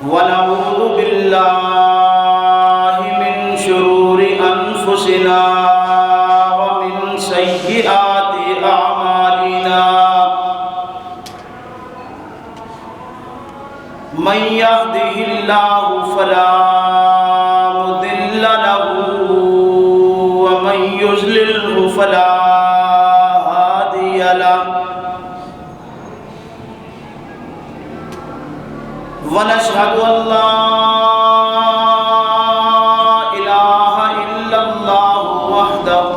ونعوذ بالله من شرور أنفسنا ومن سيئات أعمالنا من يهده الله فلا مضل له ومن يضلله فلا هادي له ونشهد أن لا إله إلا الله وحده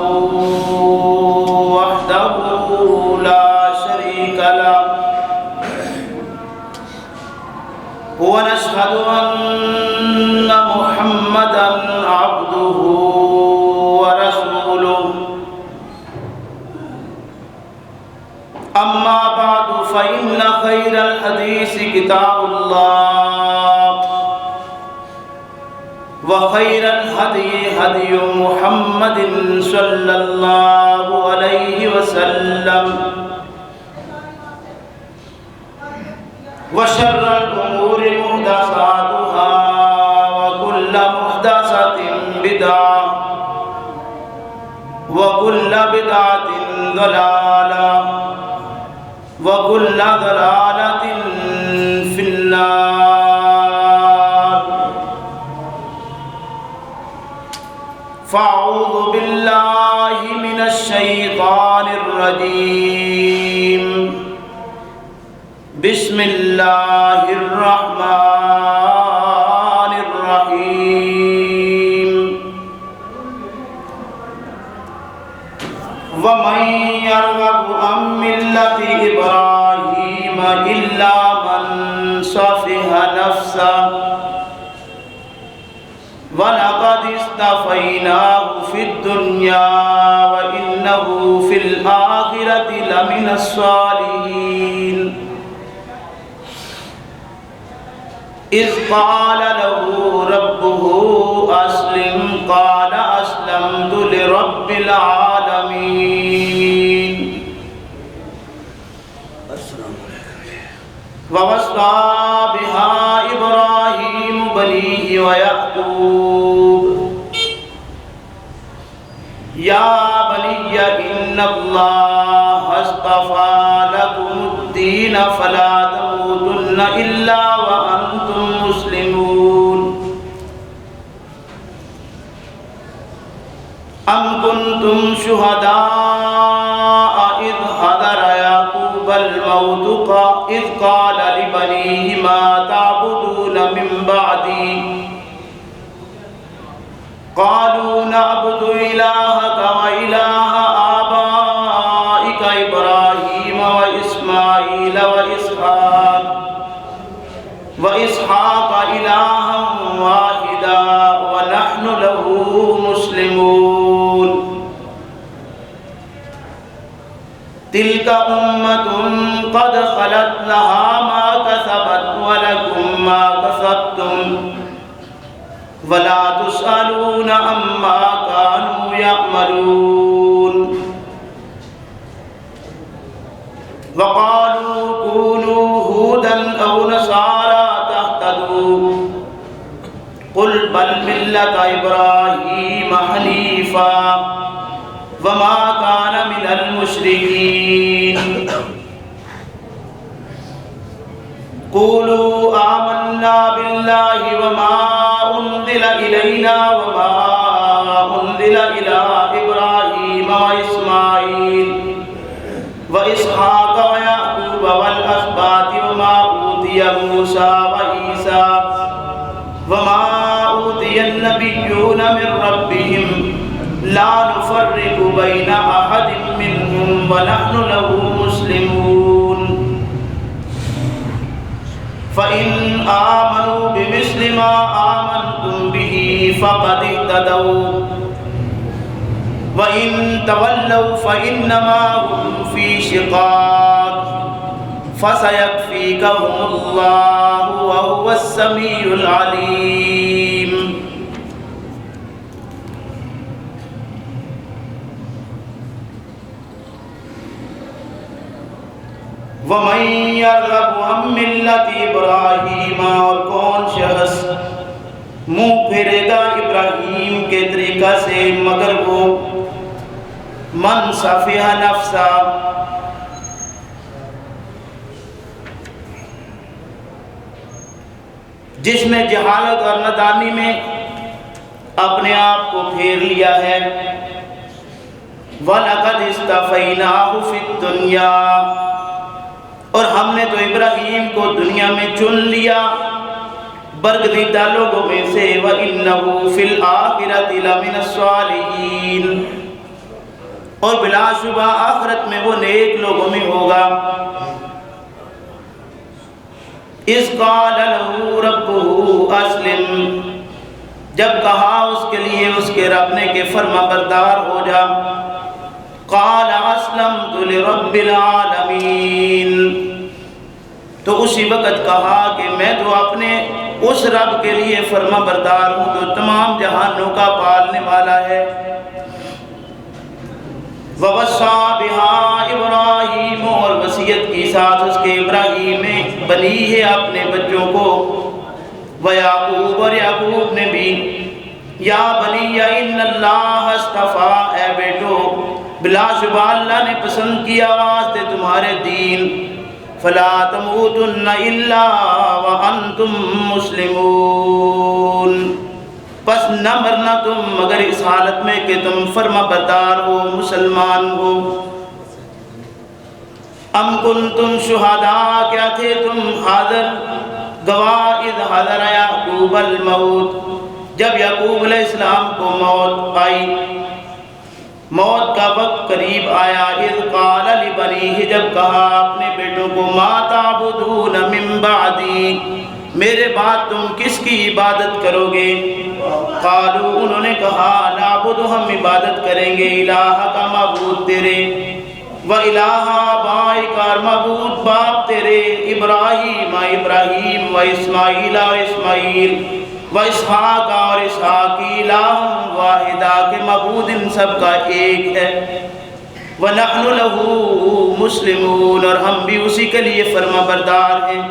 لا شريك له ونشهد أن محمدا عبده ورسوله أما بعد فإن خير الحديث كتاب الله وخير الهدي هدي محمد صلى الله عليه وسلم وشر الأمور محدثاتها وكل محدثة بدعة وكل بدعة ضلالة وكل ضلالة في النار فأعوذ بالله من الشيطان الرجيم بسم الله الرحمن الرحيم ومن يرغب عن ملة إبراهيم إلا من سفه نفسه ولقد اصطفيناه في الدنيا وإنه في الآخرة لمن الصالحين إذ قال له ربه أسلم قال أسلمت لرب العالمين ووصى بها إبراهيم بنيه ويعقوب يا بني إن الله اصطفى لكم الدين فلا تموتن إلا وأنتم مسلمون أم كنتم شهداء إذ حضر يعقوب الموت إذ قال لبنيه ما تعبدون من بعدي قالوا نعبد إلهك وإله آبائك إبراهيم وإسماعيل وإسحاق إلها واحدا ونحن له مسلمون تلك أمة قد خلت لها ما كسبت ولكم ما كسبتم ولا تسألون عما كانوا يعملون وقالوا كونوا هودا أو نصارى تهتدوا قل بل ملة إبراهيم حنيفا وما كان من المشركين قولوا آمنا بالله وما أنزل إلينا وما أنزل إلى إبراهيم وإسماعيل وإسحاق ويعقوب والأسباط وما أوتي موسى وعيسى وما أوتي النبيون من ربهم لا نفرق بين أحد منهم ونحن له مسلمون فإن آمنوا بمثل ما آمنتم به فقد اهتدوا وإن تولوا فإنما هم في شقاق فسيكفيكهم الله وهو السميع العليم وَمَن يَرْغَبُ عَن مِّلَّةِ إِبْرَاهِيمَ اور کون شخص منہ پھیرے گا ابراہیم کے طریقہ سے مگر وہ من صفیہ نفسا جس نے جہالت اور نادانی میں اپنے آپ کو پھیر لیا ہے وَلَقَدْ اسْتَفَيْنَاهُ فِي الدُّنْيَا اور ہم نے تو ابراہیم کو دنیا میں چن لیا برگزیدہ لوگوں میں سے وَإِنَّهُ فِي الْآخِرَةِ لَمِنَ الصَّالِحِينَ اور بلا شبہ آخرت میں وہ نیک لوگوں میں ہوگا اِذْ قَالَ لَهُ رَبُّهُ أَسْلِمْ جب کہا اس کے لیے اس کے رب نے کہ فرما بردار ہو جا قَالَ أَسْلَمْتُ لِرَبِّ الْعَالَمِينَ تو اسی وقت کہا کہ میں تو اپنے اس رب کے لیے فرما بردار ہوں جو تمام جہانوں کا پالنے والا ہے وَوَصَّى بِهَا إِبْرَاهِيمُ اور وصیت کی ساتھ اس کے ابراہیم نے بنی ہے اپنے بچوں کو وَيَعْقُوبُ اور یعقوب نے بھی یا بنی اِنَّ اللَّهَ اصْطَفَىٰ اے بیٹو بلا شبہ اللہ نے پسند کیا واسطے تمہارے دین فَلَا تَمُوتُنَّ إِلَّا وَأَنْتُمْ مُسْلِمُونَ پس نہ مرنا تم مگر اس حالت میں کہ تم فرما بردار ہو مسلمان ہو ام کنتم شہداء کیا تھے تم حاضر گواہ اذ حضر یعقوب الموت جب یعقوب علیہ السلام کو موت آئی موت کا وقت قریب آیا اذ قال لبنیہ جب کہا اپنے بیٹوں کو ما تعبدون من بعدی میرے بعد تم کس کی عبادت کرو گے قالو انہوں نے کہا نعبد ہم عبادت کریں گے الہ کا معبود تیرے و الہ آبائک اور معبود باپ تیرے ابراہیم و اسماعیل اور اسماعیل و اسحاق اور اسحاق الہ واحدہ کے معبود ان سب کا ایک ہے وَنَحْنُ لَهُ مُسْلِمُونَ اور ہم بھی اسی کے لیے فرما بردار ہیں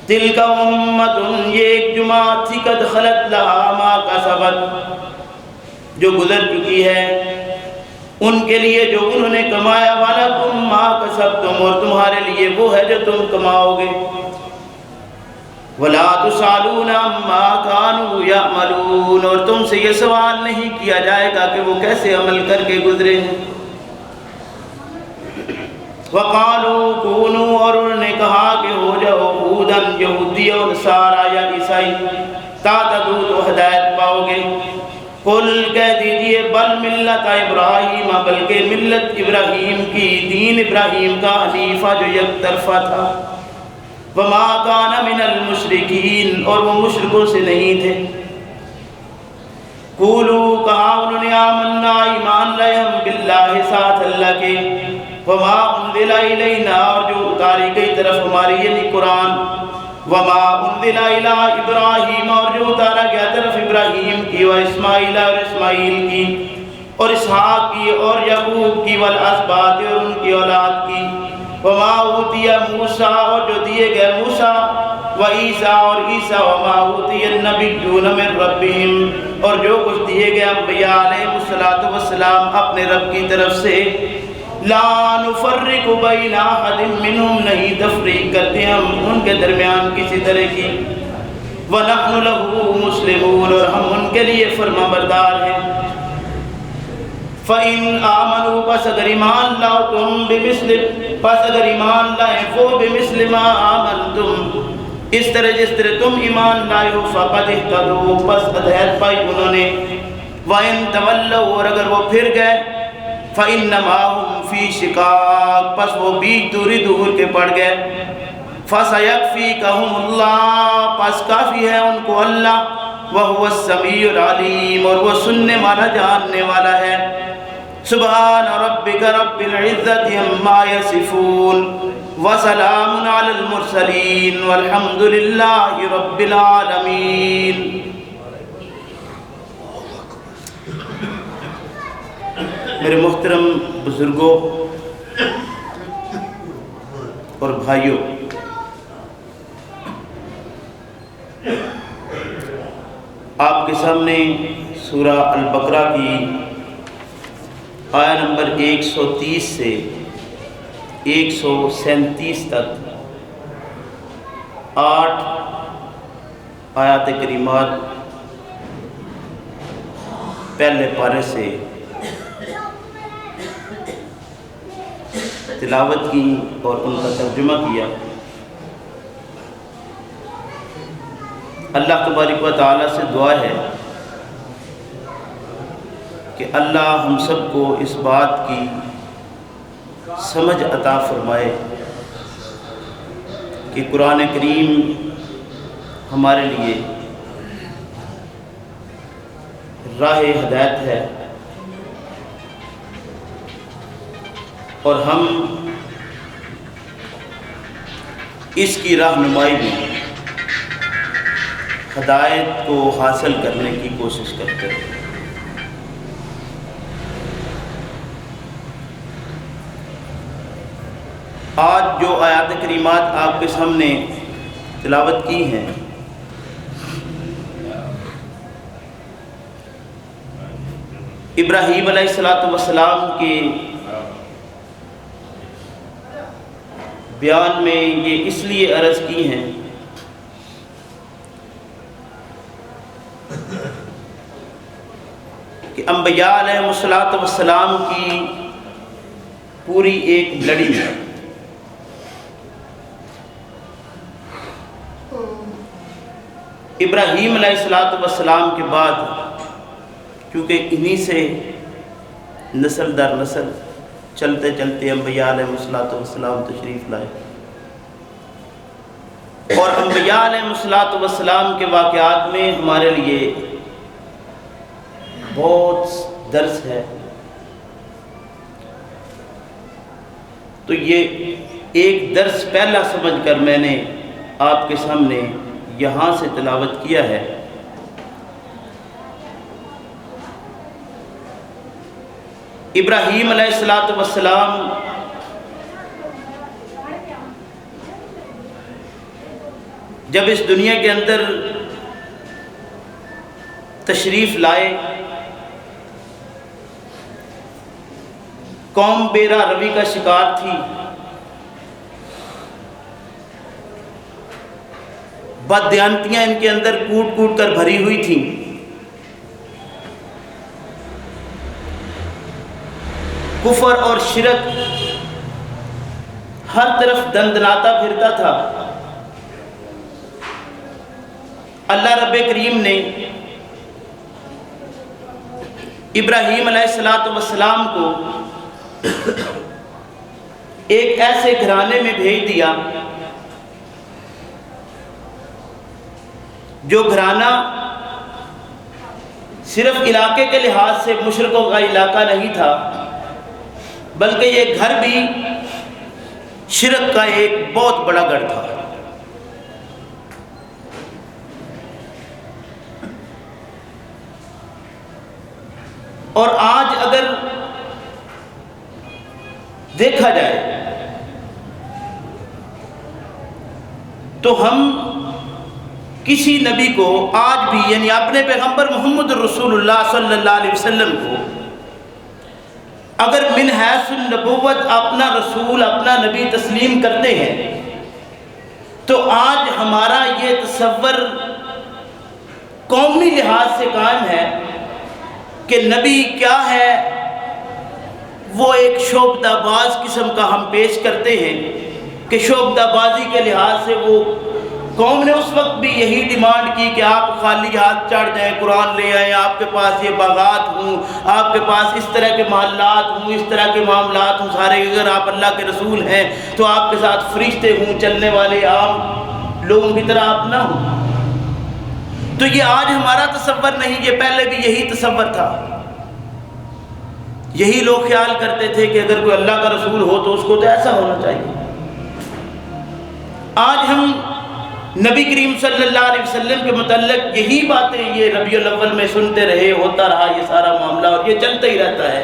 تِلْكَ أُمَّةٌ یہ ایک جماعت تھی قد خلت لہا ما کسبت جو گزر چکی ہے ان کے لیے جو انہوں نے کمایا وَلَكُمْ مَا كَسَبْتُمْ اور تمہارے لیے وہ ہے جو تم کماؤ گے وَلَا تُسْأَلُونَ عَمَّا كَانُوا يَعْمَلُونَ اور تم سے یہ سوال نہیں کیا جائے گا کہ وہ کیسے عمل کر کے گزرے ہیں وَقَالُوا كُونُوا اور انہوں نے کہا کہ ہو جاؤ ہوداً یہودی اور نصارا یا عیسائی تَعْتَدُوا تو ہدایت پاؤ گے قل کہہ دیجئے بل ملت ابراہیم بلکہ ملت ابراہیم کی دین ابراہیم کا حنیفہ جو یک طرفہ تھا وما کان من المشرکین اور وہ مشرکوں سے نہیں تھے قولو کہا انہوں نے آمنا ایمان لائے ہم باللہ ساتھ اللہ کے وما انزل الینا اور جو اتاری گئی طرف ہماری یعنی قرآن وما انزل الی ابراہیم اور جو اتارا گیا طرف ابراہیم کی و اسماعیل اور اسماعیل کی اور اسحاق کی اور یعقوب کی والاسباط اور ان کی اولاد کی وما اوتی موسیٰ اور جو دیے گئے موسیٰ و عیسیٰ اور عیسیٰ وما اوتی النبیون من ربہم اور جو کچھ دیے گئے انبیاء علیہ السلام اپنے رب کی طرف سے لا نفرق بین احد منہم نہیں تفریق کرتے ہم ان کے درمیان کسی طرح کی وَنَحْنُ لَهُ مُسْلِمُونَ اور ہم ان کے لیے فرما بردار ہیں فَإِنْ آمَنُوا پس اگر ایمان لاؤ تم بِمِثْلِ پس اگر ایمان لائیں وہ بِمِثْلِ مَا آمَنْتُمْ اس طرح جس طرح تم ایمان لائے ہو فَقَدْ اهْتَدُوا پس ہدایت پائی انہوں نے وَإِنْ تَوَلَّوْا اور اگر وہ پھر گئے فَإِنَّمَا هُمْ فِي شِقَاقٍ پس وہ بیچ دوری دور کے پڑ گئے فَسَيَكْفِيكَهُمُ اللَّهُ پس کافی ہے ان کو اللہ وَهُوَ السَّمِيعُ الْعَلِيمُ اور وہ سننے والا جاننے والا ہے سبحان ربک رب العزت عما یصفون وسلام علی المرسلین والحمد للہ رب العالمین۔ میرے محترم بزرگوں اور بھائیوں، آپ کے سامنے سورہ البقرہ کی آیہ نمبر 130 سے 137 تک 8 آیات کریمات پہلے پارے سے تلاوت کی اور ان کا ترجمہ کیا۔ اللہ تبارک و تعالیٰ سے دعا ہے کہ اللہ ہم سب کو اس بات کی سمجھ عطا فرمائے کہ قرآن کریم ہمارے لیے راہ ہدایت ہے اور ہم اس کی رہنمائی میں ہدایت کو حاصل کرنے کی کوشش کرتے ہیں۔ آج جو آیات کریمات آپ کے سامنے تلاوت کی ہیں ابراہیم علیہ السلام کے بیان میں یہ اس لیے عرض کی ہیں کہ انبیاء علیہ السلام کی پوری ایک لڑی ہے۔ ابراہیم علیہ السلام کے بعد کیونکہ انہی سے نسل در نسل چلتے چلتے انبیاء علیہ السلام تشریف لائے، اور انبیاء علیہ السلام کے واقعات میں ہمارے لیے بہت درس ہے۔ تو یہ ایک درس پہلا سمجھ کر میں نے آپ کے سامنے یہاں سے تلاوت کیا ہے۔ ابراہیم علیہ السلام جب اس دنیا کے اندر تشریف لائے، قوم بے راہ روی کا شکار تھی، بددیانتیاں ان کے اندر کوٹ کوٹ کر بھری ہوئی تھیں، کفر اور شرک ہر طرف دندناتا پھرتا تھا۔ اللہ رب کریم نے ابراہیم علیہ السلام کو ایک ایسے گھرانے میں بھیج دیا جو گھرانہ صرف علاقے کے لحاظ سے مشرکوں کا علاقہ نہیں تھا، بلکہ یہ گھر بھی شرک کا ایک بہت بڑا گڑھ تھا۔ اور آج اگر دیکھا جائے تو ہم کسی نبی کو آج بھی یعنی اپنے پیغمبر محمد رسول اللہ صلی اللہ علیہ وسلم کو اگر من حیث النبوت اپنا رسول اپنا نبی تسلیم کرتے ہیں تو آج ہمارا یہ تصور قومی لحاظ سے قائم ہے کہ نبی کیا ہے، وہ ایک شعبدہ باز قسم کا ہم پیش کرتے ہیں کہ شعبدہ بازی کے لحاظ سے وہ قوم نے اس وقت بھی یہی ڈیمانڈ کی کہ آپ خالی ہاتھ چڑھ جائیں، قرآن لے آئیں، آپ کے پاس یہ باغات ہوں، آپ کے پاس اس طرح کے محلات ہوں، اس طرح کے معاملات ہوں سارے، اگر آپ اللہ کے رسول ہیں تو آپ کے ساتھ فرشتے ہوں، چلنے والے عام لوگوں کی طرح آپ نہ ہوں۔ تو یہ آج ہمارا تصور نہیں، یہ پہلے بھی یہی تصور تھا۔ یہی لوگ خیال کرتے تھے کہ اگر کوئی اللہ کا رسول ہو تو اس کو تو ایسا ہونا چاہیے۔ آج ہم نبی کریم صلی اللہ علیہ وسلم کے متعلق یہی باتیں یہ ربیع الاول میں سنتے رہے، ہوتا رہا یہ سارا معاملہ اور یہ چلتا ہی رہتا ہے۔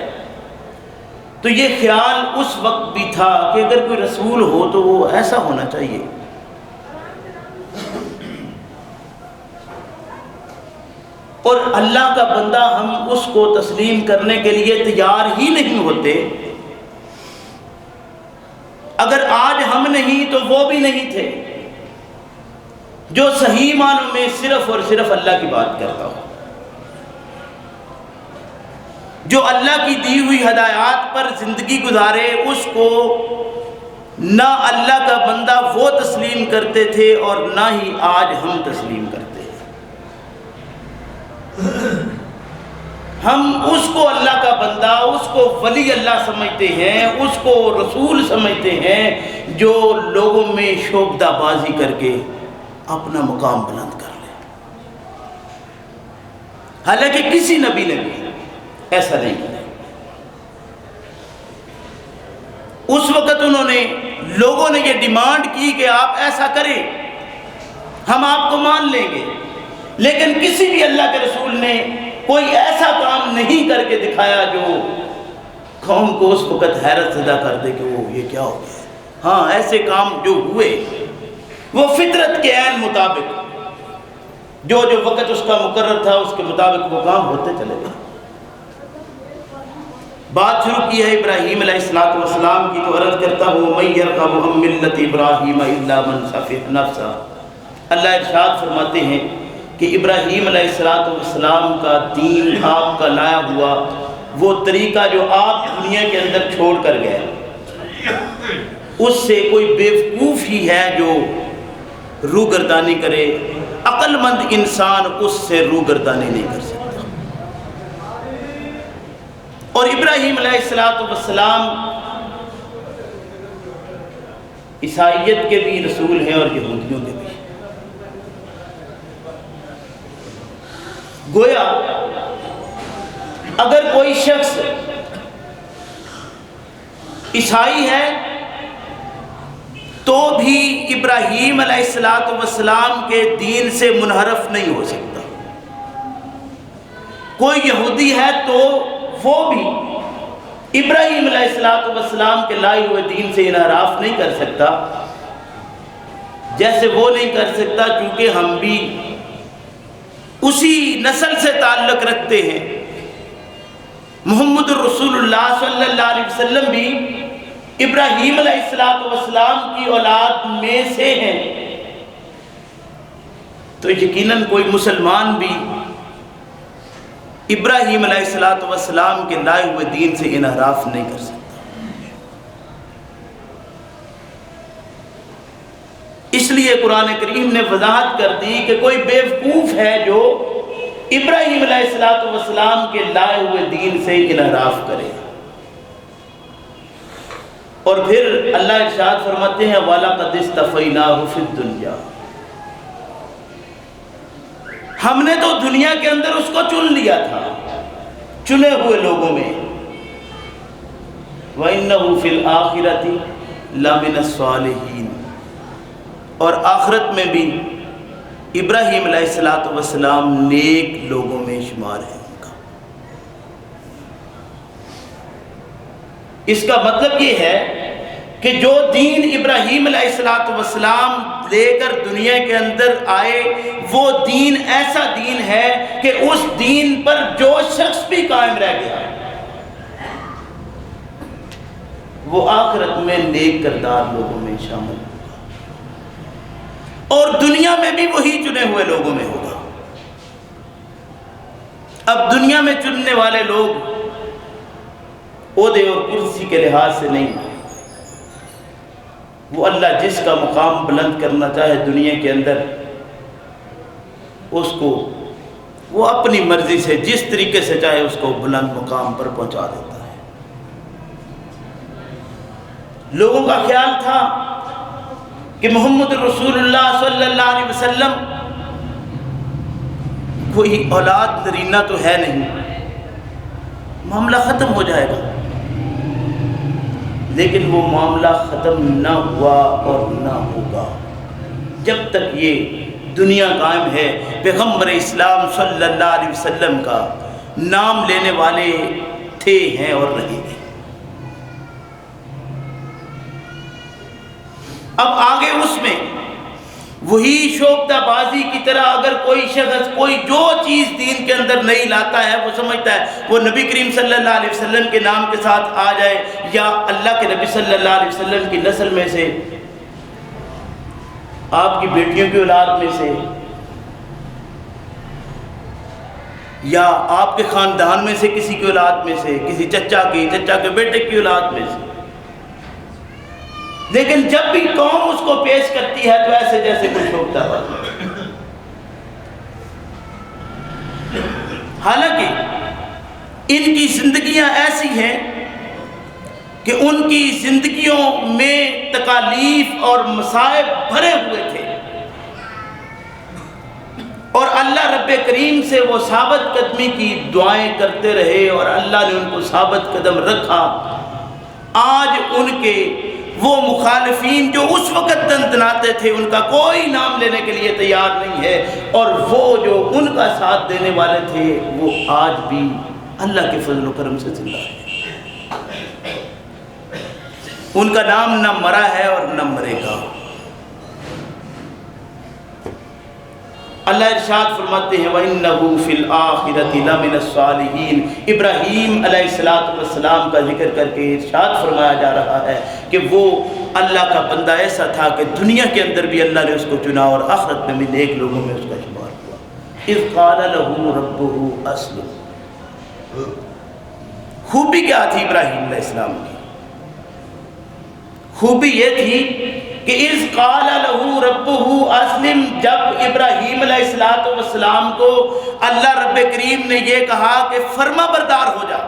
تو یہ خیال اس وقت بھی تھا کہ اگر کوئی رسول ہو تو وہ ایسا ہونا چاہیے۔ اور اللہ کا بندہ ہم اس کو تسلیم کرنے کے لیے تیار ہی نہیں ہوتے، اگر آج ہم نہیں تو وہ بھی نہیں تھے جو صحیح معنوں میں صرف اور صرف اللہ کی بات کرتا ہو، جو اللہ کی دی ہوئی ہدایات پر زندگی گزارے، اس کو نہ اللہ کا بندہ وہ تسلیم کرتے تھے اور نہ ہی آج ہم تسلیم کرتے ہیں۔ ہم اس کو اللہ کا بندہ، اس کو ولی اللہ سمجھتے ہیں، اس کو رسول سمجھتے ہیں جو لوگوں میں شعبدہ بازی کر کے اپنا مقام بلند کر لے، حالانکہ کسی نبی نے بھی ایسا نہیں کیا۔ اس وقت لوگوں نے یہ ڈیمانڈ کی کہ آپ ایسا کریں، ہم آپ کو مان لیں گے، لیکن کسی بھی اللہ کے رسول نے کوئی ایسا کام نہیں کر کے دکھایا جو قوم کو اس وقت حیرت زدہ کر دے کہ وہ یہ کیا ہو گیا۔ ہاں، ایسے کام جو ہوئے وہ فطرت کے عین مطابق، جو وقت اس کا مقرر تھا اس کے مطابق وہ کام ہوتے چلے گئے۔ بات شروع کی ہے ابراہیم علیہ السلام کی، تو عرض کرتا ہوں من یرغب عن ملت ابراہیم الا من سفہ نفسہ۔ اللہ ارشاد فرماتے ہیں کہ ابراہیم علیہ السلام کا دین، آپ کا لایا ہوا وہ طریقہ جو آپ دنیا کے اندر چھوڑ کر گئے، اس سے کوئی بیوقوف ہی ہے جو روگردانی کرے، عقل مند انسان اس سے روگردانی نہیں کر سکتا۔ اور ابراہیم علیہ السلام عیسائیت کے بھی رسول ہیں اور یہودیوں کے بھی۔ گویا اگر کوئی شخص عیسائی ہے تو بھی ابراہیم علیہ السلام کے دین سے منحرف نہیں ہو سکتا، کوئی یہودی ہے تو وہ بھی ابراہیم علیہ السلام کے لائے ہوئے دین سے انحراف نہیں کر سکتا، جیسے وہ نہیں کر سکتا کیونکہ ہم بھی اسی نسل سے تعلق رکھتے ہیں۔ محمد الرسول اللہ صلی اللہ علیہ وسلم بھی ابراہیم علیہ السلام کی اولاد میں سے ہیں، تو یقیناً کوئی مسلمان بھی ابراہیم علیہ السلام کے لائے ہوئے دین سے انحراف نہیں کر سکتا۔ اس لیے قرآن کریم نے وضاحت کر دی کہ کوئی بیوقوف ہے جو ابراہیم علیہ السلام کے لائے ہوئے دین سے انحراف کرے۔ اور پھر اللہ ارشاد فرماتے ہیں وَلَقَدِ اسْتَفَيْنَاهُ فِي الدُّنْيَا، ہم نے تو دنیا کے اندر اس کو چن لیا تھا چنے ہوئے لوگوں میں، وَإِنَّهُ فِي الْآخِرَةِ لَمِنَ الصَّالِحِينَ، اور آخرت میں بھی ابراہیم علیہ السلام نیک لوگوں میں شمار ہے ان کا۔ اس کا مطلب یہ ہے کہ جو دین ابراہیم علیہ السلام لے کر دنیا کے اندر آئے، وہ دین ایسا دین ہے کہ اس دین پر جو شخص بھی قائم رہ گیا وہ آخرت میں نیک کردار لوگوں میں شامل ہوگا، اور دنیا میں بھی وہی چنے ہوئے لوگوں میں ہوگا۔ اب دنیا میں چننے والے لوگ عہدے اور کرسی کے لحاظ سے نہیں، وہ اللہ جس کا مقام بلند کرنا چاہے دنیا کے اندر، اس کو وہ اپنی مرضی سے جس طریقے سے چاہے اس کو بلند مقام پر پہنچا دیتا ہے۔ لوگوں کا خیال تھا کہ محمد رسول اللہ صلی اللہ علیہ وسلم کوئی اولاد نرینہ تو ہے نہیں، معاملہ ختم ہو جائے گا، لیکن وہ معاملہ ختم نہ ہوا اور نہ ہوگا جب تک یہ دنیا قائم ہے۔ پیغمبر اسلام صلی اللہ علیہ وسلم کا نام لینے والے تھے، ہیں اور رہیں گے۔ اب آگے اس میں وہی شوبدہ بازی کی طرح اگر کوئی شخص کوئی جو چیز دین کے اندر نہیں لاتا ہے، وہ سمجھتا ہے وہ نبی کریم صلی اللہ علیہ وسلم کے نام کے ساتھ آ جائے، یا اللہ کے نبی صلی اللہ علیہ وسلم کی نسل میں سے، آپ کی بیٹیوں کی اولاد میں سے، یا آپ کے خاندان میں سے کسی کی اولاد میں سے، کسی چچا کے بیٹے کی اولاد میں سے. لیکن جب بھی قوم اس کو پیش کرتی ہے تو ایسے جیسے کچھ ہوتا ہے. حالانکہ ان کی زندگیاں ایسی ہیں کہ ان کی زندگیوں میں تکالیف اور مصائب بھرے ہوئے تھے، اور اللہ رب کریم سے وہ ثابت قدمی کی دعائیں کرتے رہے اور اللہ نے ان کو ثابت قدم رکھا. آج ان کے وہ مخالفین جو اس وقت دندناتے تھے ان کا کوئی نام لینے کے لیے تیار نہیں ہے، اور وہ جو ان کا ساتھ دینے والے تھے وہ آج بھی اللہ کے فضل و کرم سے زندہ ہے. ان کا نام نہ مرا ہے اور نہ مرے گا. اللہ ارشاد فرماتے ہیں وَإِنَّهُ فِي الْآخِرَةِ لَمِنَ الصَّالِحِينَ. ابراہیم علیہ السلام کا ذکر کر کے ارشاد فرمایا جا رہا ہے کہ وہ اللہ کا بندہ ایسا تھا کہ دنیا کے اندر بھی اللہ نے اس کو چنا اور آخرت میں بھی نیک لوگوں میں اس کا شمار ہوا. اِذْ قَالَ لَهُ رَبُّهُ أَسْلِمْ. خوبی کیا تھی ابراہیم علیہ السلام کی؟ خوبی یہ تھی کہ اِذْ قَالَ لَهُ رَبُّهُ أَسْلِمْ. جب ابراہیم علیہ السلام کو اللہ رب کریم نے یہ کہا کہ فرما بردار ہو جا،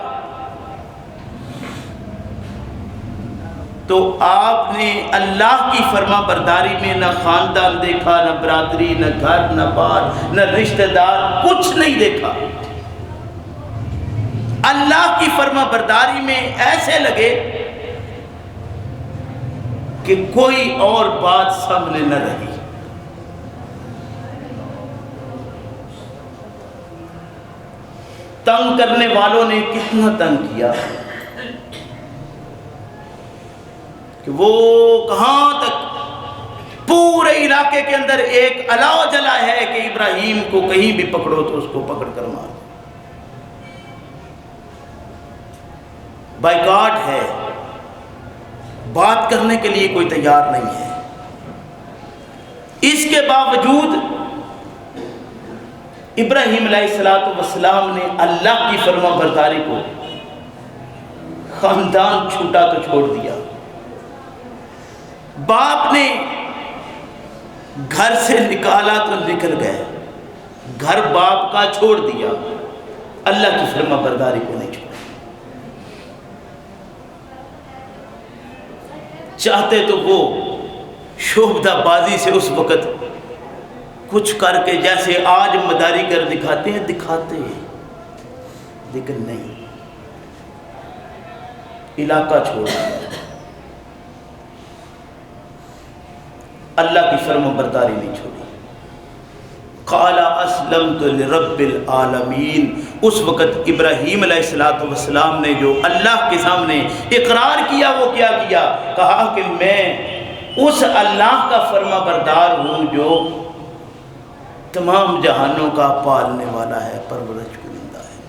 تو آپ نے اللہ کی فرما برداری میں نہ خاندان دیکھا، نہ برادری، نہ گھر، نہ بار، نہ رشتہ دار، کچھ نہیں دیکھا. اللہ کی فرما برداری میں ایسے لگے کہ کوئی اور بات سامنے نہ رہی. تنگ کرنے والوں نے کتنا تنگ کیا کہ وہ کہاں تک پورے علاقے کے اندر ایک الاؤ جلا ہے کہ ابراہیم کو کہیں بھی پکڑو تو اس کو پکڑ کر مارو. بائیکاٹ ہے، بات کرنے کے لیے کوئی تیار نہیں ہے. اس کے باوجود ابراہیم علیہ السلام نے اللہ کی فرما برداری کو خاندان چھوٹا تو چھوڑ دیا، باپ نے گھر سے نکالا تو نکل گئے، گھر باپ کا چھوڑ دیا، اللہ کی فرما برداری کو نہیں چھوڑا. چاہتے تو وہ شوبدہ بازی سے اس وقت کچھ کر کے جیسے آج مداری کر دکھاتے ہیں، لیکن نہیں، علاقہ چھوڑا، اللہ کی فرما برداری نہیں چھوڑی. قال اسلمت لرب العالمین. اس وقت ابراہیم علیہ السلام نے جو اللہ کے سامنے اقرار کیا وہ کیا کیا؟ کہا کہ میں اس اللہ کا فرما بردار ہوں جو تمام جہانوں کا پالنے والا ہے، پرورش کنندہ ہے.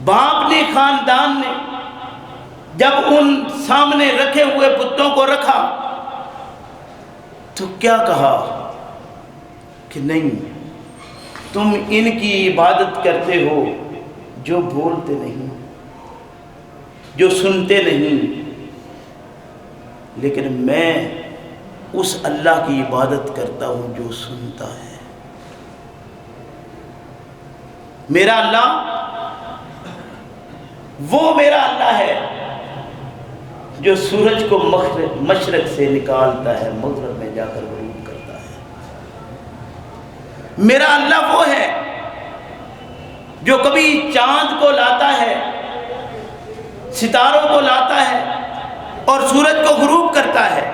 باپ نے، خاندان نے جب ان سامنے رکھے ہوئے بتوں کو رکھا تو کیا کہا کہ نہیں، تم ان کی عبادت کرتے ہو جو بولتے نہیں، جو سنتے نہیں، لیکن میں اس اللہ کی عبادت کرتا ہوں جو سنتا ہے. میرا اللہ وہ میرا اللہ ہے جو سورج کو مشرق سے نکالتا ہے، مغرب میں جا کر غروب کرتا ہے. میرا اللہ وہ ہے جو کبھی چاند کو لاتا ہے، ستاروں کو لاتا ہے اور سورج کو غروب کرتا ہے،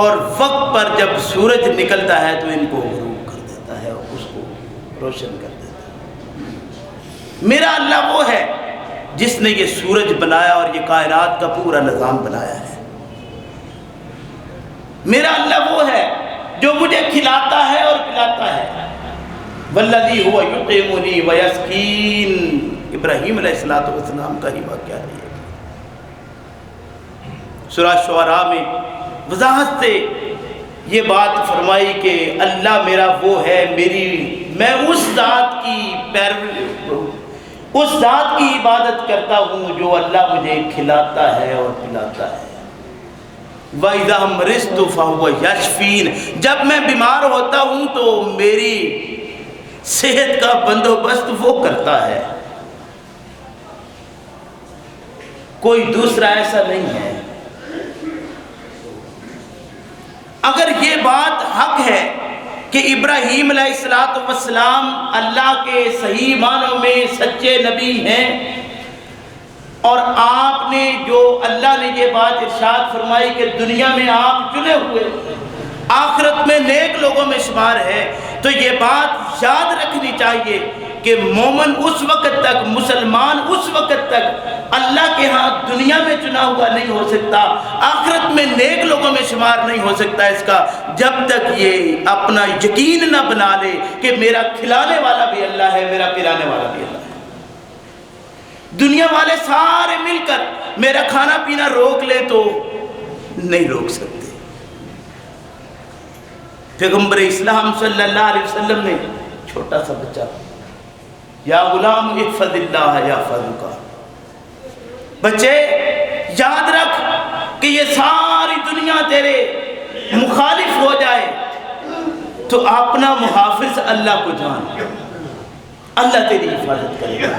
اور وقت پر جب سورج نکلتا ہے تو ان کو غروب کر دیتا ہے اور اس کو روشن کر دیتا ہے. میرا اللہ وہ ہے جس نے یہ سورج بنایا اور یہ کائنات کا پورا نظام بنایا ہے. میرا اللہ وہ ہے جو مجھے کھلاتا ہے اور پلاتا ہے. والذی هو یطعمنی ویسقین. ابراہیم علیہ السلام کا ہی واقعہ ہے. سورہ شعراء میں وضاحت سے یہ بات فرمائی کہ اللہ میرا وہ ہے، میں اس ذات کی اس ذات کی عبادت کرتا ہوں جو اللہ مجھے کھلاتا ہے اور پلاتا ہے. وَإِذَا مَرِضْتُ فَهُوَ يَشْفِينِ. جب میں بیمار ہوتا ہوں تو میری صحت کا بندوبست وہ کرتا ہے، کوئی دوسرا ایسا نہیں ہے. اگر یہ بات حق ہے کہ ابراہیم علیہ السلام اللہ کے صحیح معنوں میں سچے نبی ہیں، اور آپ نے جو اللہ نے یہ بات ارشاد فرمائی کہ دنیا میں آپ چنے ہوئے آخرت میں نیک لوگوں میں شمار ہے، تو یہ بات یاد رکھنی چاہیے کہ مومن اس وقت تک، مسلمان اس وقت تک اللہ کے ہاں دنیا میں چنا ہوا نہیں ہو سکتا، آخرت میں نیک لوگوں میں شمار نہیں ہو سکتا اس کا، جب تک یہ اپنا یقین نہ بنا لے کہ میرا کھلانے والا بھی اللہ ہے، میرا پلانے والا بھی اللہ ہے. دنیا والے سارے مل کر میرا کھانا پینا روک لے تو نہیں روک سکتے. پیغمبر اسلام صلی اللہ علیہ وسلم نے چھوٹا سا بچہ، یا غلام احفظ اللہ یحفظک، بچے یاد رکھ کہ یہ ساری دنیا تیرے مخالف ہو جائے تو اپنا محافظ اللہ کو جان، اللہ تیری حفاظت کرے گا.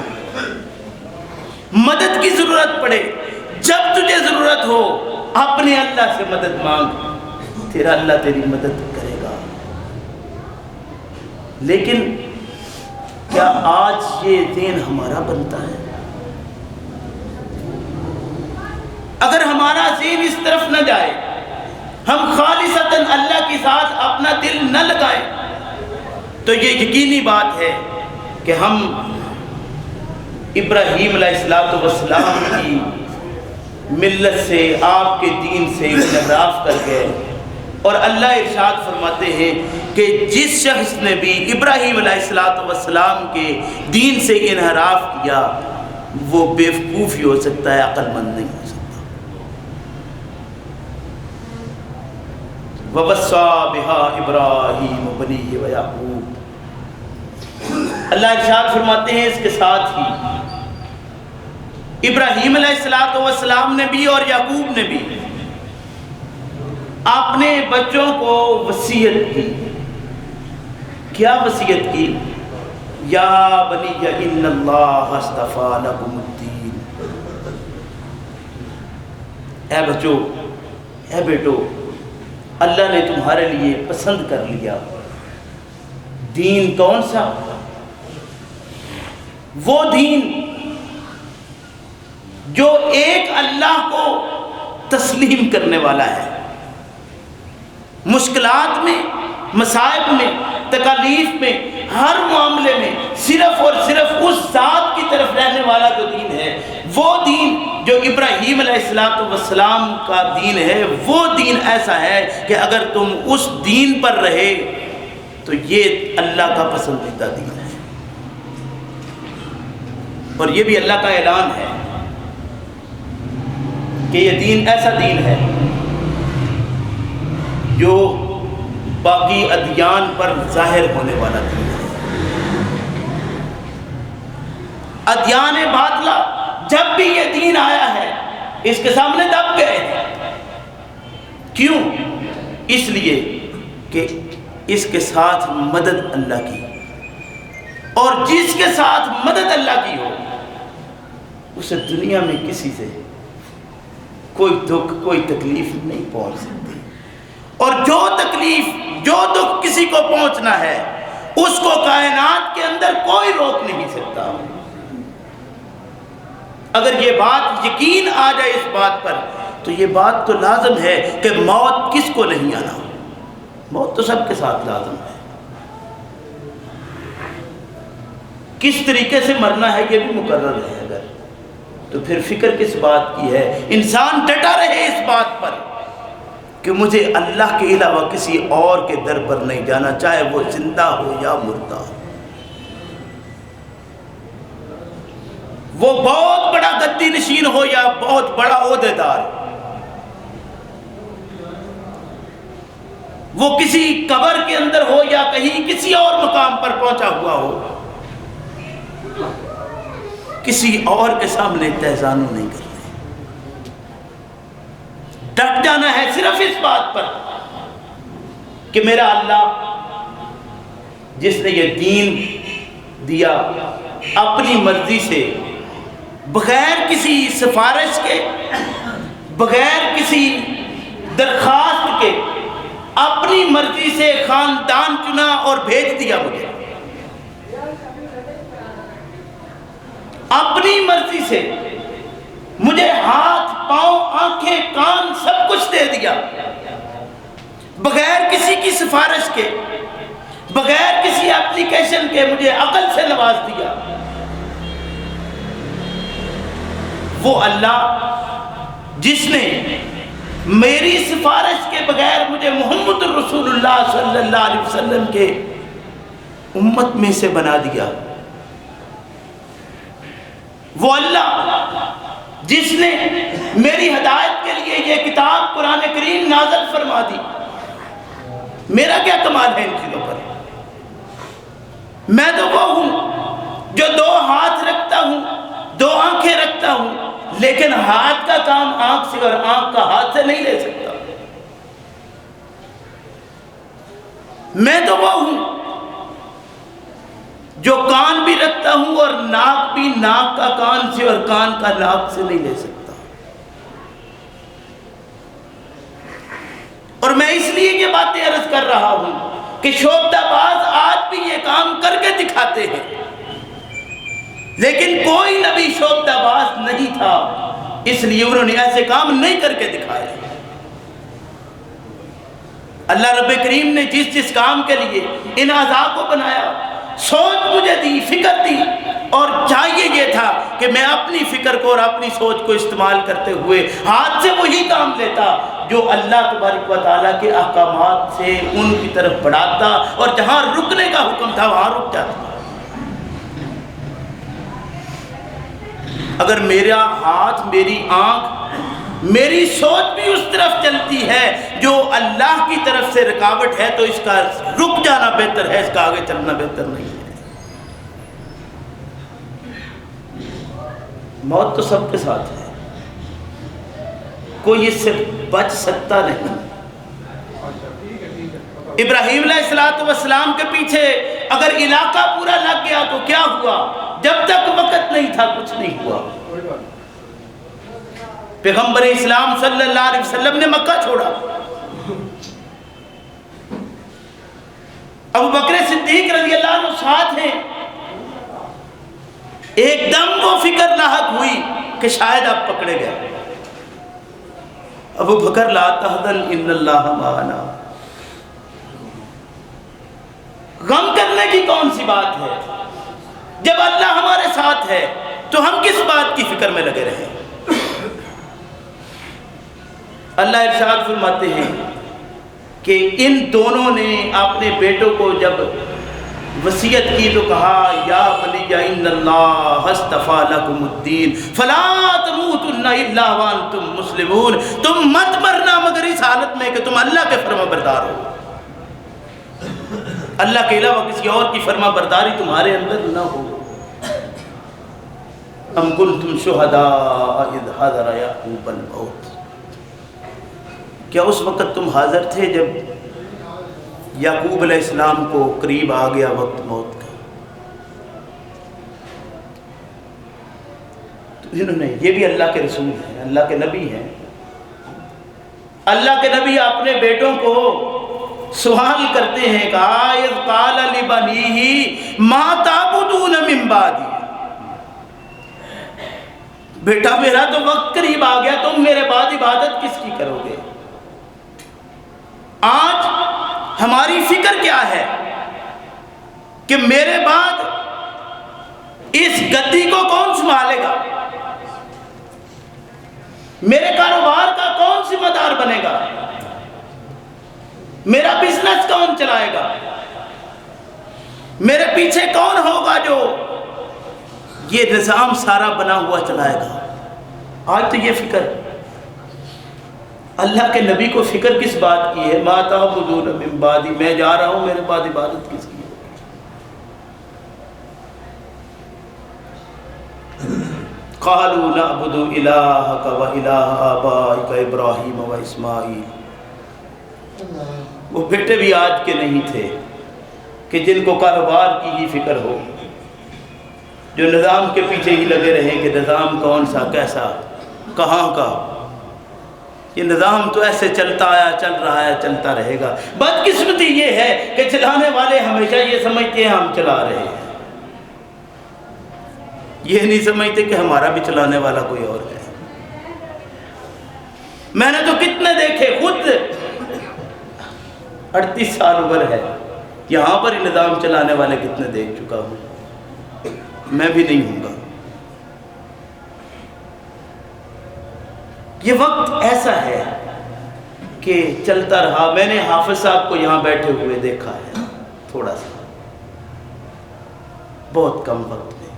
مدد کی ضرورت پڑے، جب تجھے ضرورت ہو اپنے اللہ سے مدد مانگ، تیرا اللہ تیری مدد کرے گا. لیکن کیا آج یہ دین ہمارا بنتا ہے؟ اگر ہمارا ذہن اس طرف نہ جائے، ہم خالصتاً اللہ کے ساتھ اپنا دل نہ لگائیں، تو یہ یقینی بات ہے کہ ہم ابراہیم علیہ السلام کی ملت سے، آپ کے دین سے انحراف کر گئے. اور اللہ ارشاد فرماتے ہیں کہ جس شخص نے بھی ابراہیم علیہ السلام کے دین سے انحراف کیا وہ بیوقوف ہی ہو سکتا ہے، عقل مند نہیں ہو سکتا. وَوَصَّى بِهَا إِبْرَاهِيمُ بَنِيهِ وَيَعْقُوبُ. اللہ ارشاد فرماتے ہیں اس کے ساتھ ہی ابراہیم علیہ السلام نے بھی اور یعقوب نے بھی اپنے بچوں کو وصیت کی. کیا وصیت کی؟ یا بنی ان اللہ اصطفیٰ لکم الدین. اے بچو، اے بیٹو، اللہ نے تمہارے لیے پسند کر لیا. دین کون سا؟ وہ دین جو ایک اللہ کو تسلیم کرنے والا ہے، مشکلات میں، مصائب میں، تکالیف میں، ہر معاملے میں صرف اور صرف اس ذات کی طرف رہنے والا جو دین ہے، وہ دین جو ابراہیم علیہ السلام کا دین ہے، وہ دین ایسا ہے کہ اگر تم اس دین پر رہے تو یہ اللہ کا پسندیدہ دین ہے. اور یہ بھی اللہ کا اعلان ہے کہ یہ دین ایسا دین ہے جو باقی ادیان پر ظاہر ہونے والا دین ہے. ادیان باطلہ جب بھی یہ دین آیا ہے اس کے سامنے دب گئے. کیوں؟ اس لیے کہ اس کے ساتھ مدد اللہ کی، اور جس کے ساتھ مدد اللہ کی ہو اسے دنیا میں کسی سے کوئی دکھ، کوئی تکلیف نہیں پہنچ سکتی. اور جو تکلیف، جو دکھ کسی کو پہنچنا ہے اس کو کائنات کے اندر کوئی روک نہیں سکتا. اگر یہ بات یقین آ جائے اس بات پر تو یہ بات تو لازم ہے کہ موت کس کو نہیں آنا، موت تو سب کے ساتھ لازم ہے. کس طریقے سے مرنا ہے یہ بھی مقرر ہے. اگر تو پھر فکر کس بات کی ہے؟ انسان ڈٹا رہے اس بات پر کہ مجھے اللہ کے علاوہ کسی اور کے در پر نہیں جانا، چاہے وہ زندہ ہو یا مردہ ہو۔ وہ بہت بڑا گدی نشین ہو یا بہت بڑا عہدیدار، وہ کسی قبر کے اندر ہو یا کہیں کسی اور مقام پر پہنچا ہوا ہو، کسی اور کے سامنے تہزانو نہیں کرنا، ڈٹ جانا ہے صرف اس بات پر کہ میرا اللہ جس نے یہ دین دیا اپنی مرضی سے، بغیر کسی سفارش کے، بغیر کسی درخواست کے، اپنی مرضی سے خاندان چنا اور بھیج دیا مجھے، اپنی مرضی سے مجھے ہاتھ، پاؤں، آنکھیں، کان سب کچھ دے دیا، بغیر کسی کی سفارش کے، بغیر کسی اپلیکیشن کے مجھے عقل سے نواز دیا۔ وہ اللہ جس نے میری سفارش کے بغیر مجھے محمد الرسول اللہ صلی اللہ علیہ وسلم کے امت میں سے بنا دیا، وہ اللہ جس نے میری ہدایت کے لیے یہ کتاب قرآن کریم نازل فرما دی، میرا کیا کمال ہے ان چیزوں پر؟ میں تو وہ ہوں جو دو ہاتھ رکھتا ہوں، دو آنکھیں رکھتا ہوں، لیکن ہاتھ کا کام آنکھ سے اور آنکھ کا ہاتھ سے نہیں لے سکتا۔ میں تو وہ ہوں جو کان بھی رکھتا ہوں اور ناک بھی ناک کا کان سے اور کان کا ناک سے نہیں لے سکتا۔ اور میں اس لیے یہ باتیں عرض کر رہا ہوں کہ شعبدہ باز آج بھی یہ کام کر کے دکھاتے ہیں، لیکن کوئی نبی شعبدہ باز نہیں تھا، اس لیے انہوں نے ایسے کام نہیں کر کے دکھائے۔ اللہ رب کریم نے جس جس کام کے لیے ان اعضاء کو بنایا، سوچ مجھے دی، فکر دی، اور چاہیے یہ تھا کہ میں اپنی فکر کو اور اپنی سوچ کو استعمال کرتے ہوئے ہاتھ سے وہی کام لیتا جو اللہ تبارک و تعالیٰ کے احکامات سے ان کی طرف بڑھاتا، اور جہاں رکنے کا حکم تھا وہاں رک جاتا۔ اگر میرا ہاتھ، میری آنکھ، میری سوچ بھی اس طرف چلتی ہے جو اللہ کی طرف سے رکاوٹ ہے، تو اس کا رک جانا بہتر ہے، اس کا آگے چلنا بہتر نہیں ہے۔ موت تو سب کے ساتھ ہے، کوئی اس سے بچ سکتا نہیں۔ ابراہیم علیہ السلام کے پیچھے اگر علاقہ پورا لگ گیا تو کیا ہوا؟ جب تک وقت نہیں تھا کچھ نہیں ہوا۔ پیغمبر اسلام صلی اللہ علیہ وسلم نے مکہ چھوڑا، ابو بکر صدیق رضی اللہ عنہ ساتھ ہیں، ایک دم وہ فکر لاحق ہوئی کہ شاید آپ پکڑے گئے۔ ابو بکر لا تحزن ان اللہ معنا، غم کرنے کی کون سی بات ہے؟ جب اللہ ہمارے ساتھ ہے تو ہم کس بات کی فکر میں لگے رہیں؟ اللہ ارشاد فرماتے ہیں کہ ان دونوں نے اپنے بیٹوں کو جب وصیت کی تو کہا یا بنی ان اللہ اصطفیٰ لکم الدین فلا تموتن الا وانتم مسلمون، تم مت مرنا مگر اس حالت میں کہ تم اللہ کے فرما بردار ہو، اللہ کے علاوہ کسی اور کی فرما برداری تمہارے اندر نہ ہو۔ ام کنتم شہداء اذ حضر یعقوب الموت، کیا اس وقت تم حاضر تھے جب یعقوب علیہ السلام کو قریب آ گیا وقت موت کا؟ تو انہوں نے، یہ بھی اللہ کے رسول ہیں، اللہ کے نبی ہیں، اللہ کے نبی اپنے بیٹوں کو سوال کرتے ہیں کہ اذ قال لبنیہ ما تعبدون من بعدی، بیٹا میرا تو وقت قریب آ گیا، تم میرے بعد عبادت کس کی کرو گے؟ آج ہماری فکر کیا ہے کہ میرے بعد اس گدی کو کون سنبھالے گا، میرے کاروبار کا کون ذمہ دار بنے گا، میرا بزنس کون چلائے گا؟ میرے پیچھے کون ہوگا جو یہ نظام سارا بنا ہوا چلائے گا؟ آج تو یہ فکر اللہ کے نبی کو فکر کس بات کی ہے؟ ما تعبدون من بعدی، میں جا رہا ہوں، میرے بعد عبادت کس کی ہے؟ قالوا نعبد الہک و الہ آبائک ابراہیم و اسماعیل۔ وہ بیٹے بھی آج کے نہیں تھے کہ جن کو کاروبار کی ہی فکر ہو، جو نظام کے پیچھے ہی لگے رہیں کہ نظام کون سا، کیسا، کہاں کا۔ یہ نظام تو ایسے چلتا آیا، چل رہا ہے، چلتا رہے گا۔ بدقسمتی یہ ہے کہ چلانے والے ہمیشہ یہ سمجھتے ہیں ہم چلا رہے ہیں، یہ نہیں سمجھتے کہ ہمارا بھی چلانے والا کوئی اور ہے۔ میں نے تو کتنے دیکھے، خود 38 سال عمر ہے، یہاں پر ہی نظام چلانے والے کتنے دیکھ چکا ہوں، میں بھی نہیں ہوں گا۔ یہ وقت ایسا ہے کہ چلتا رہا۔ میں نے حافظ صاحب کو یہاں بیٹھے ہوئے دیکھا ہے، تھوڑا سا، بہت کم وقت میں،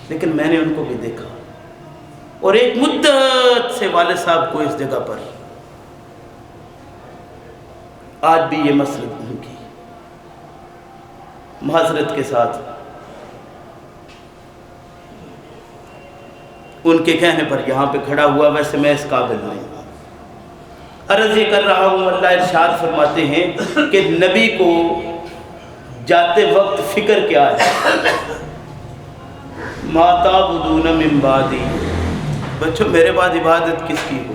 لیکن میں نے ان کو بھی دیکھا، اور ایک مدت سے والد صاحب کو اس جگہ پر، آج بھی یہ مسجد ان کی معذرت کے ساتھ ان کے کہنے پر یہاں پہ کھڑا ہوا، ویسے میں اس قابل نہیں ہوں۔ عرض یہ کر رہا ہوں، اللہ ارشاد فرماتے ہیں کہ نبی کو جاتے وقت فکر کیا ہے؟ ما تعبدون من بعدی، بچوں میرے بعد عبادت کس کی ہو؟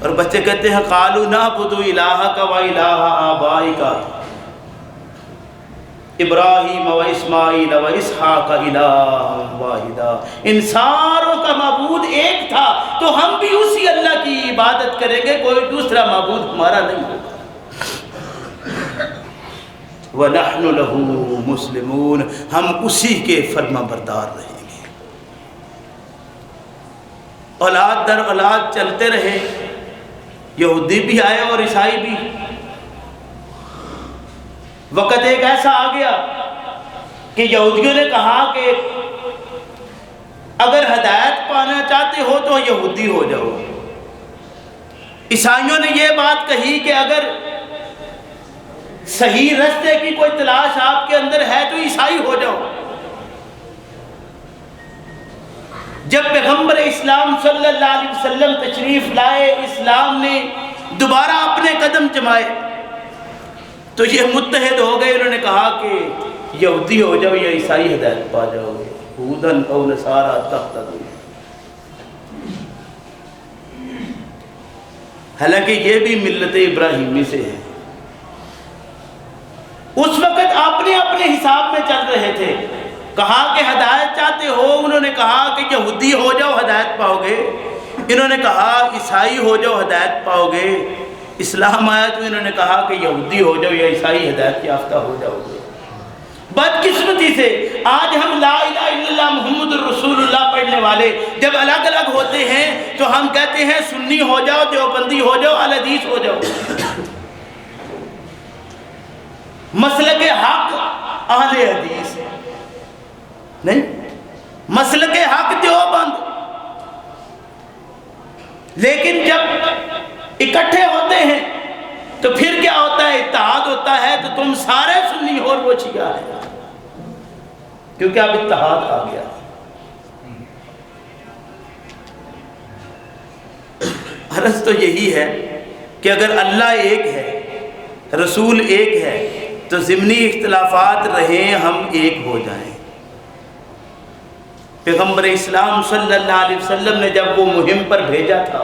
اور بچے کہتے ہیں قالوا نعبد الہک و الہ آبائک ابراہیم و اسماعیل و اسحاق الہ واحدا۔ ان ساروں کا معبود ایک تھا، تو ہم بھی اسی اللہ کی عبادت کریں گے، کوئی دوسرا معبود ہمارا نہیں ہوگا۔ وَنَحْنُ لَهُ مُسْلِمُونَ، ہم اسی کے فرما بردار رہیں گے۔ اولاد در اولاد چلتے رہے، یہودی بھی آئے اور عیسائی بھی۔ وقت ایک ایسا آ گیا کہ یہودیوں نے کہا کہ اگر ہدایت پانا چاہتے ہو تو یہودی ہو جاؤ۔ عیسائیوں نے یہ بات کہی کہ اگر صحیح رستے کی کوئی تلاش آپ کے اندر ہے تو عیسائی ہو جاؤ۔ جب پیغمبر اسلام صلی اللہ علیہ وسلم تشریف لائے، اسلام نے دوبارہ اپنے قدم جمائے، تو یہ متحد ہو گئے۔ انہوں نے کہا کہ یہودی ہو جاؤ یا عیسائی ہدایت پا جاؤ گے، ہودن او نصارا تہتدون۔ حالانکہ یہ بھی ملت ابراہیمی سے ہے۔ اس وقت اپنے اپنے حساب میں چل رہے تھے۔ کہا کہ ہدایت چاہتے ہو، انہوں نے کہا کہ یہودی ہو جاؤ ہدایت پاؤ گے، انہوں نے کہا عیسائی ہو جاؤ ہدایت پاؤ گے۔ اسلام آیا تو انہوں نے کہا کہ یہودی ہو جاؤ یا عیسائی ہدایت یافتہ ہو جاؤ گے۔ بدقسمتی سے آج ہم لا الہ الا اللہ محمد الرسول اللہ پڑھنے والے جب الگ الگ ہوتے ہیں تو ہم کہتے ہیں سنی ہو جاؤ، دیوبندی ہو جاؤ، اہل حدیث ہو جاؤ۔ مسلک حق اہل حدیث نہیں، مسلک حق دیوبند۔ لیکن جب اکٹھے ہوتے ہیں تو پھر کیا ہوتا ہے؟ اتحاد ہوتا ہے تو تم سارے سنی اور وہ شیعہ ہے، کیونکہ اب اتحاد آ گیا۔ عرض تو یہی ہے کہ اگر اللہ ایک ہے، رسول ایک ہے، تو ضمنی اختلافات رہیں، ہم ایک ہو جائیں۔ پیغمبر اسلام صلی اللہ علیہ وسلم نے جب وہ مہم پر بھیجا تھا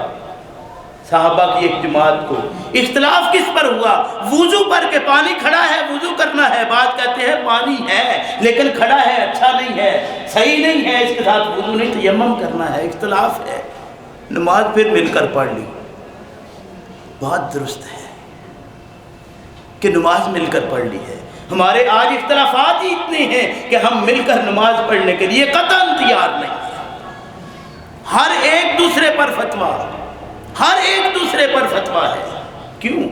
صحابہ کی ایک جماعت کو، اختلاف کس پر ہوا؟ وضو پر، کہ پانی کھڑا ہے وضو کرنا ہے، بات کہتے ہیں پانی ہے لیکن کھڑا ہے، اچھا نہیں ہے، صحیح نہیں ہے، اس کے ساتھ وضو نہیں، تیمم کرنا ہے، اختلاف ہے، نماز پھر مل کر پڑھ لی۔ بات درست ہے کہ نماز مل کر پڑھ لی ہے۔ ہمارے آج اختلافات ہی اتنے ہیں کہ ہم مل کر نماز پڑھنے کے لیے قطعاً تیار نہیں ہیں۔ ہر ایک دوسرے پر فتویٰ، ہر ایک دوسرے پر فتویٰ ہے۔ کیوں؟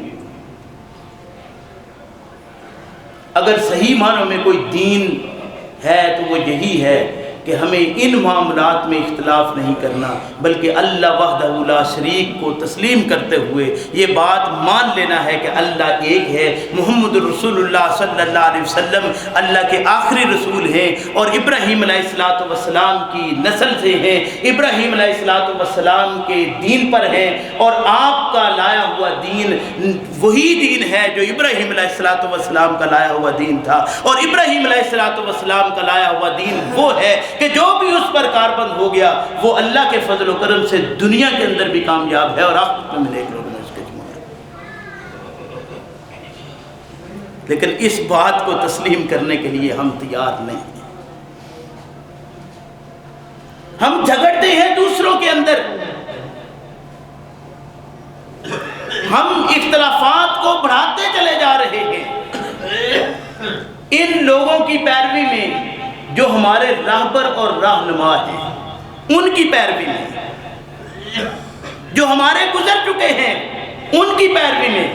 اگر صحیح معنوں میں کوئی دین ہے تو وہ یہی ہے کہ ہمیں ان معاملات میں اختلاف نہیں کرنا، بلکہ اللہ وحدہ لا شریک کو تسلیم کرتے ہوئے یہ بات مان لینا ہے کہ اللہ ایک ہے، محمد رسول اللہ صلی اللہ علیہ وسلم اللہ کے آخری رسول ہیں اور ابراہیم علیہ السلام کی نسل سے ہیں، ابراہیم علیہ السلام کے دین پر ہیں، اور آپ کا لایا ہوا دین وہی دین ہے جو ابراہیم علیہ السلام کا لایا ہوا دین تھا، اور ابراہیم علیہ السلام کا لایا ہوا دین وہ ہے کہ جو بھی اس پر کاربند ہو گیا وہ اللہ کے فضل و کرم سے دنیا کے اندر بھی کامیاب ہے اور آخرت میں ملے گا اس کے جمعہ۔ لیکن اس بات کو تسلیم کرنے کے لیے ہم تیار نہیں ہیں۔ ہم جھگڑتے ہیں دوسروں کے اندر، ہم اختلافات کو بڑھاتے چلے جا رہے ہیں ان لوگوں کی پیروی میں جو ہمارے راہبر اور رہنما ہیں، ان کی پیروی میں، جو ہمارے گزر چکے ہیں ان کی پیروی میں۔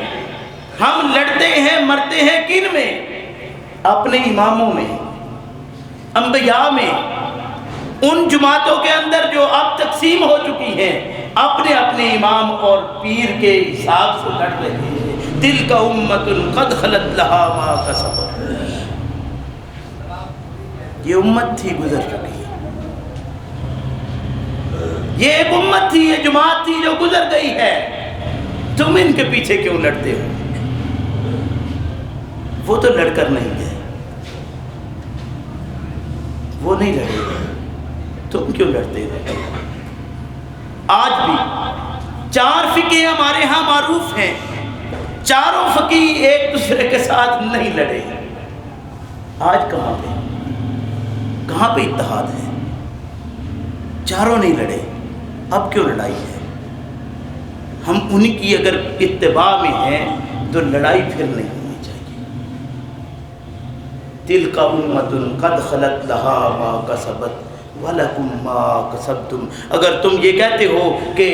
ہم لڑتے ہیں مرتے ہیں کن میں؟ اپنے اماموں میں، انبیاء میں، ان جماعتوں کے اندر جو اب تقسیم ہو چکی ہیں، اپنے اپنے امام اور پیر کے حساب سے لڑ رہے ہیں۔ تلک امۃ قد خلت لہا ما کسبت، یہ امت تھی گزر چکی ہے، یہ ایک امت تھی، یہ جماعت تھی جو گزر گئی ہے، تم ان کے پیچھے کیوں لڑتے ہو؟ وہ تو لڑ کر نہیں گئے، وہ نہیں لڑے، تم کیوں لڑتے ہو؟ آج بھی 4 فقہ ہمارے ہاں معروف ہیں، چاروں فقہ ایک دوسرے کے ساتھ نہیں لڑے، آج کہاں پہ اتحاد ہے؟ چاروں نہیں لڑے، اب کیوں لڑائی ہے؟ ہم ان کی اگر اتباع میں ہیں تو لڑائی پھر نہیں ہونی چاہیے۔ تلک امۃ قد خلت لہا ما کسبت ولکم ما کسبتم۔ اگر تم یہ کہتے ہو کہ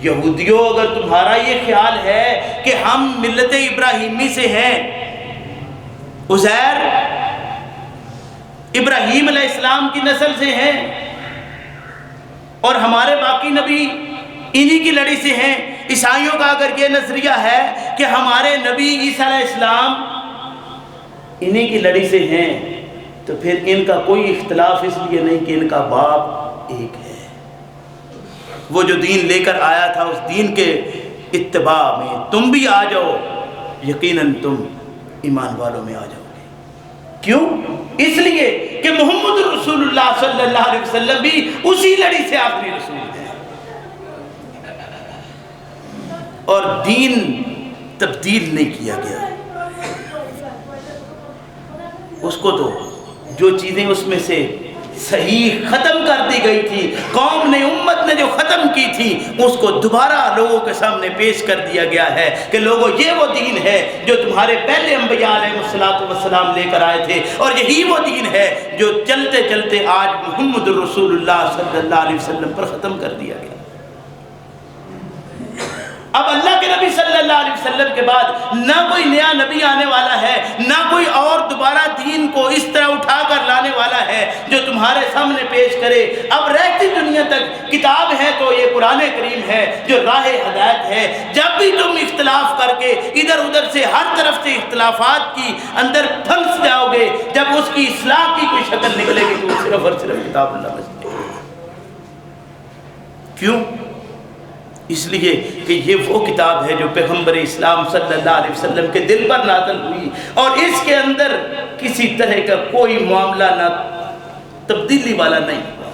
یہودیوں، اگر تمہارا یہ خیال ہے کہ ہم ملت ابراہیمی سے ہیں، عزیر ابراہیم علیہ السلام کی نسل سے ہیں، اور ہمارے باقی نبی انہی کی لڑی سے ہیں، عیسائیوں کا اگر یہ نظریہ ہے کہ ہمارے نبی عیسیٰ علیہ السلام انہی کی لڑی سے ہیں، تو پھر ان کا کوئی اختلاف اس لیے نہیں کہ ان کا باپ ایک ہے۔ وہ جو دین لے کر آیا تھا اس دین کے اتباع میں تم بھی آ جاؤ، یقیناً تم ایمان والوں میں آ جاؤ گے۔ کیوں؟ اس لیے کہ محمد رسول اللہ صلی اللہ علیہ وسلم بھی اسی لڑی سے آخری رسول ہیں، اور دین تبدیل نہیں کیا گیا۔ اس کو تو جو چیزیں اس میں سے صحیح ختم کر دی گئی تھی، قوم نے، امت نے جو ختم کی تھی، اس کو دوبارہ لوگوں کے سامنے پیش کر دیا گیا ہے کہ لوگوں یہ وہ دین ہے جو تمہارے پہلے انبیاء علیہ السلام لے کر آئے تھے، اور یہی وہ دین ہے جو چلتے چلتے آج محمد رسول اللہ صلی اللہ علیہ وسلم پر ختم کر دیا گیا۔ اب اللہ کے نبی صلی اللہ علیہ وسلم کے بعد نہ کوئی نیا نبی آنے والا ہے، نہ کوئی اور دوبارہ دین کو اس طرح اٹھا کر لانے والا ہے جو تمہارے سامنے پیش کرے۔ اب رہتی دنیا تک کتاب ہے تو یہ قرآن کریم ہے جو راہ ہدایت ہے۔ جب بھی تم اختلاف کر کے ادھر ادھر سے ہر طرف سے اختلافات کی اندر پھنس جاؤ گے، جب اس کی اصلاح کی کوئی شکل نکلے گی تو صرف اور صرف کتاب اللہ میں سے۔ کیوں؟ اس لیے کہ یہ وہ کتاب ہے جو پیغمبر اسلام صلی اللہ علیہ وسلم کے دل پر نازل ہوئی، اور اس کے اندر کسی طرح کا کوئی معاملہ نہ تبدیلی والا نہیں ہوا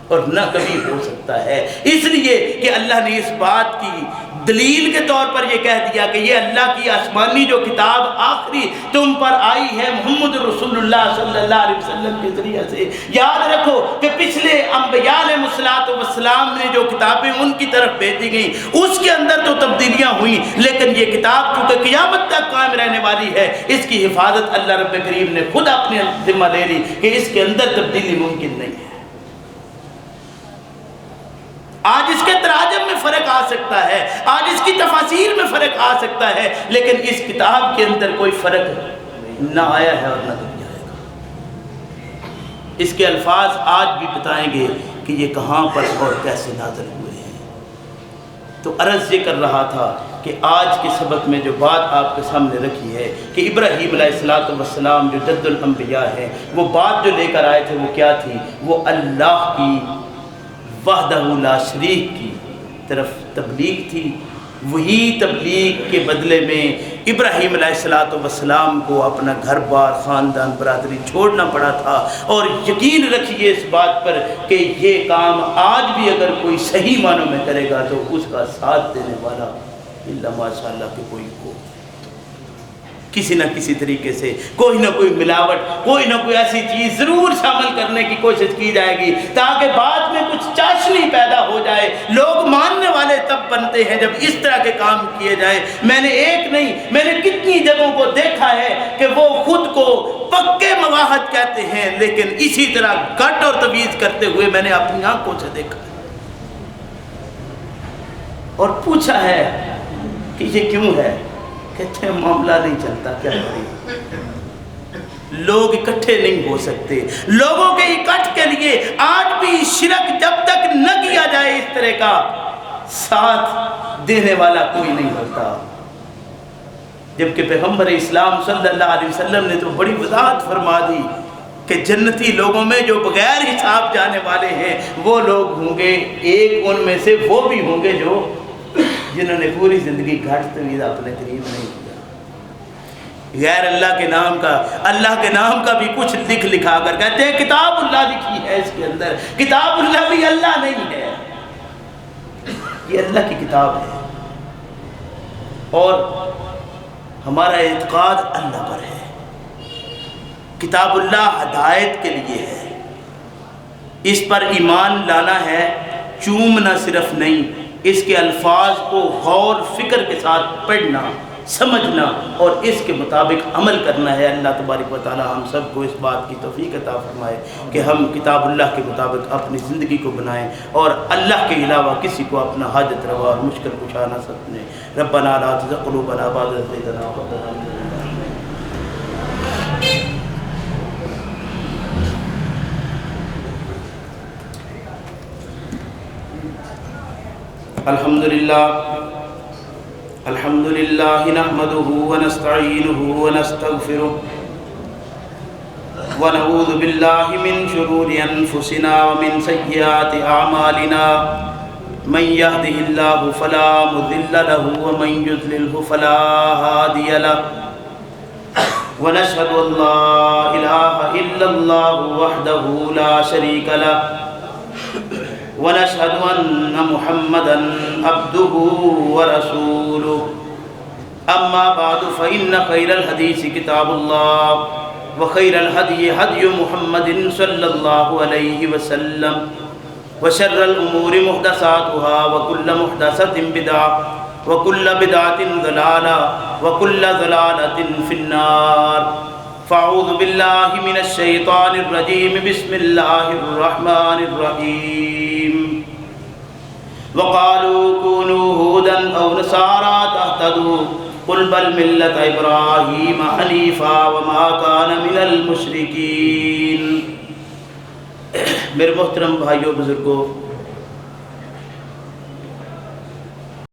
اور نہ کبھی ہو سکتا ہے۔ اس لیے کہ اللہ نے اس بات کی دلیل کے طور پر یہ کہہ دیا کہ یہ اللہ کی آسمانی جو کتاب آخری تم پر آئی ہے محمد رسول اللہ صلی اللہ علیہ وسلم کے ذریعے سے۔ یاد رکھو کہ پچھلے انبیاء علیہ السلام نے جو کتابیں ان کی طرف بھیجی گئیں اس کے اندر تو تبدیلیاں ہوئیں، لیکن یہ کتاب چونکہ قیامت تک قائم رہنے والی ہے، اس کی حفاظت اللہ رب کریم نے خود اپنے ذمہ لے لی کہ اس کے اندر تبدیلی ممکن نہیں ہے۔ آج اس کے تراجم میں فرق آ سکتا ہے، آج اس کی تفاسیر میں فرق فرق آ سکتا ہے، لیکن اس کتاب کے اندر کوئی فرق نہ آیا ہے اور نہ کبھی آئے گا۔ اس کے الفاظ آج بھی بتائیں گے کہ یہ کہاں پر اور کیسے نازل ہوئے ہیں۔ تو عرض یہ کر رہا تھا کہ آج کے سبق میں جو بات آپ کے سامنے رکھی ہے کہ ابراہیم علیہ السلام جو جد الانبیاء ہیں، وہ بات جو لے کر آئے تھے وہ کیا تھی؟ وہ اللہ کی وحدہ لا شریک کی طرف تبلیغ تھی۔ وہی تبلیغ کے بدلے میں ابراہیم علیہ السلام کو اپنا گھر بار، خاندان، برادری چھوڑنا پڑا تھا۔ اور یقین رکھیے اس بات پر کہ یہ کام آج بھی اگر کوئی صحیح معنوں میں کرے گا تو اس کا ساتھ دینے والا اللہ ماشاء اللہ کہ کوئی کو کسی نہ کسی طریقے سے کوئی نہ کوئی ملاوٹ، کوئی نہ کوئی ایسی چیز ضرور شامل کرنے کی کوشش کی جائے گی تاکہ بعد میں کچھ چاشنی پیدا ہو جائے۔ لوگ ماننے والے تب بنتے ہیں جب اس طرح کے کام کیے جائیں۔ میں نے ایک نہیں، میں نے کتنی جگہوں کو دیکھا ہے کہ وہ خود کو پکے مواحد کہتے ہیں، لیکن اسی طرح گٹ اور تمیز کرتے ہوئے میں نے اپنی آنکھوں سے دیکھا اور پوچھا ہے کہ یہ کیوں ہے؟ کہتے ہیں معاملہ نہیں چلتا، کیا کریں، لوگ اکٹھے نہیں ہو سکتے۔ لوگوں کے اکٹھ کے لیے آج بھی شرک جب تک نہ کیا جائے اس طرح کا ساتھ دینے والا کوئی نہیں ہوتا۔ جبکہ پیغمبر اسلام صلی اللہ علیہ وسلم نے تو بڑی وضاحت فرما دی کہ جنتی لوگوں میں جو بغیر حساب جانے والے ہیں وہ لوگ ہوں گے، ایک ان میں سے وہ بھی ہوں گے جو جنہوں نے پوری زندگی گھٹ تمیز اپنے قریب نہیں کیا، غیر اللہ کے نام کا، اللہ کے نام کا بھی کچھ لکھا کر کہتے ہیں کتاب اللہ لکھی ہے اس کے اندر۔ کتاب اللہ بھی اللہ نہیں ہے، یہ اللہ کی کتاب ہے اور ہمارا اعتقاد اللہ پر ہے۔ کتاب اللہ ہدایت کے لیے ہے، اس پر ایمان لانا ہے، چومنا صرف نہیں، اس کے الفاظ کو غور فکر کے ساتھ پڑھنا، سمجھنا اور اس کے مطابق عمل کرنا ہے۔ اللہ تبارک و تعالی ہم سب کو اس بات کی توفیق عطا فرمائے کہ ہم کتاب اللہ کے مطابق اپنی زندگی کو بنائیں اور اللہ کے علاوہ کسی کو اپنا حاجت روا اور مشکل کشا نہ سمجھیں۔ ربنا لا تزغ قلوبنا بعد إذ هديتنا وهب لنا من الحمد لله نحمده ونستعينه ونستغفره ونعوذ بالله من شرور أنفسنا ومن سيئات أعمالنا من يهده الله فلا مضل له ومن يضلله فلا هادي له ونشهد أن لا إله إلا الله وحده لا شريك له ونشهد أن محمدًا عبده ورسوله أما بعد فإن خير الحديث كتاب الله وخير الهدي هدي محمد صلى الله عليه وسلم وشر الأمور محدثاتها وكل محدثة بدعة وكل بدعة ضلالة وكل ضلالة في النار فاعوذ بالله من الشيطان الرجيم بسم الله الرحمن الرحيم وقالوا كونوا هودا أو نصارى تهتدوا قل بل ملة إبراهيم حنيفا وما كان من المشركين۔ میرے محترم بھائیوں بزرگوں،